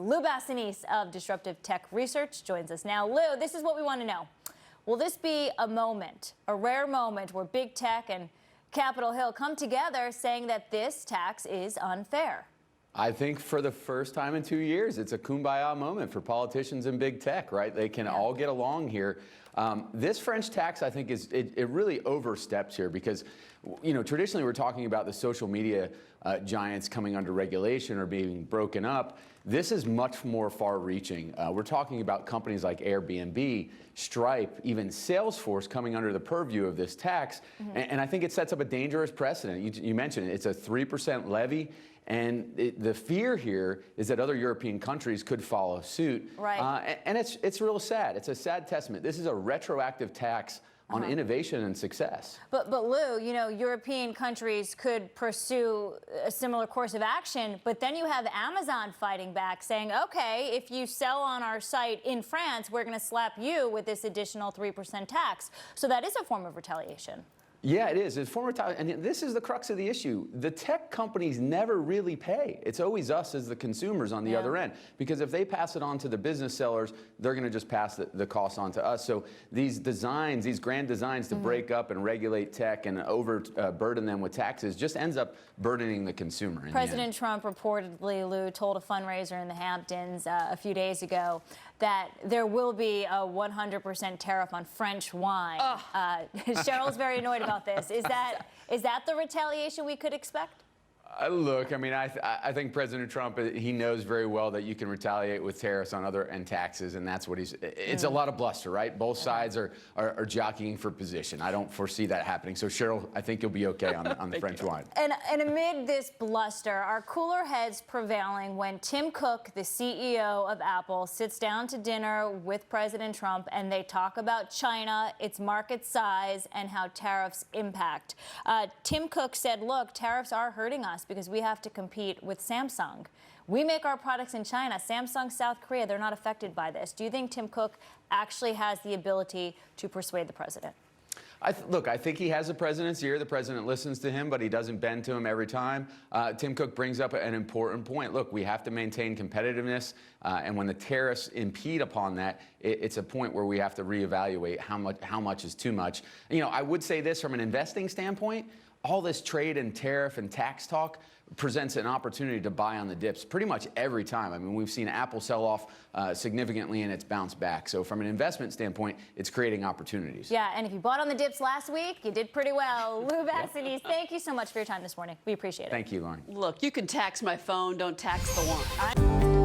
Lou Basenese of Disruptive Tech Research joins us now. Lou, this is what we want to know. Will this be a moment, a rare moment, where big tech and Capitol Hill come together saying that this tax is unfair? I think for the first time in 2 years, it's a kumbaya moment for politicians and big tech, right? They can all get along here. This French tax, I think, it really oversteps here because, you know, traditionally we're talking about the social media giants coming under regulation or being broken up. This is much more far-reaching. We're talking about companies like Airbnb, Stripe, even Salesforce coming under the purview of this tax. And I think it sets up a dangerous precedent. You mentioned it. It's a 3% levy. And the fear here is that other European countries could follow suit. Right. And it's real sad. It's a sad testament. This is a retroactive tax on innovation and success. But Lou, you know, European countries could pursue a similar course of action, but then you have Amazon fighting back saying, okay, if you sell on our site in France, we're going to slap you with this additional 3% tax. So that is a form of retaliation. Yeah, it is. It's former and this is the crux of the issue. The tech companies never really pay. It's always us as the consumers on the other end. Because if they pass it on to the business sellers, they're going to just pass the cost on to us. So these designs, these grand designs to break up and regulate tech and overburden them with taxes just ends up burdening the consumer. President Trump reportedly, Lou, told a fundraiser in the Hamptons a few days ago that there will be a 100% tariff on French wine. Cheryl's very annoyed about this. Is that the retaliation we could expect? Look, I mean, I think President Trump, he knows very well that you can retaliate with tariffs on and taxes, and that's what it's a lot of bluster, right? Both sides are jockeying for position. I don't foresee that happening. So, Cheryl, I think you'll be okay on the French wine. And amid this bluster, are cooler heads prevailing when Tim Cook, the CEO of Apple, sits down to dinner with President Trump and they talk about China, its market size, and how tariffs impact. Tim Cook said, look, tariffs are hurting us because we have to compete with Samsung. We make our products in China. Samsung, South Korea, they're not affected by this. Do you think Tim Cook actually has the ability to persuade the president? Look, I think he has the president's ear. The president listens to him, but he doesn't bend to him every time. Tim Cook brings up an important point. Look, we have to maintain competitiveness, and when the tariffs impede upon that, it's a point where we have to reevaluate how much is too much. You know, I would say this from an investing standpoint. All this trade and tariff and tax talk presents an opportunity to buy on the dips pretty much every time. I mean, we've seen Apple sell off significantly and it's bounced back. So from an investment standpoint, it's creating opportunities. Yeah, and if you bought on the dips last week, you did pretty well. Lou Basenese, thank you so much for your time this morning. We appreciate it. Thank you, Lauren. Look, you can tax my phone, don't tax the wine.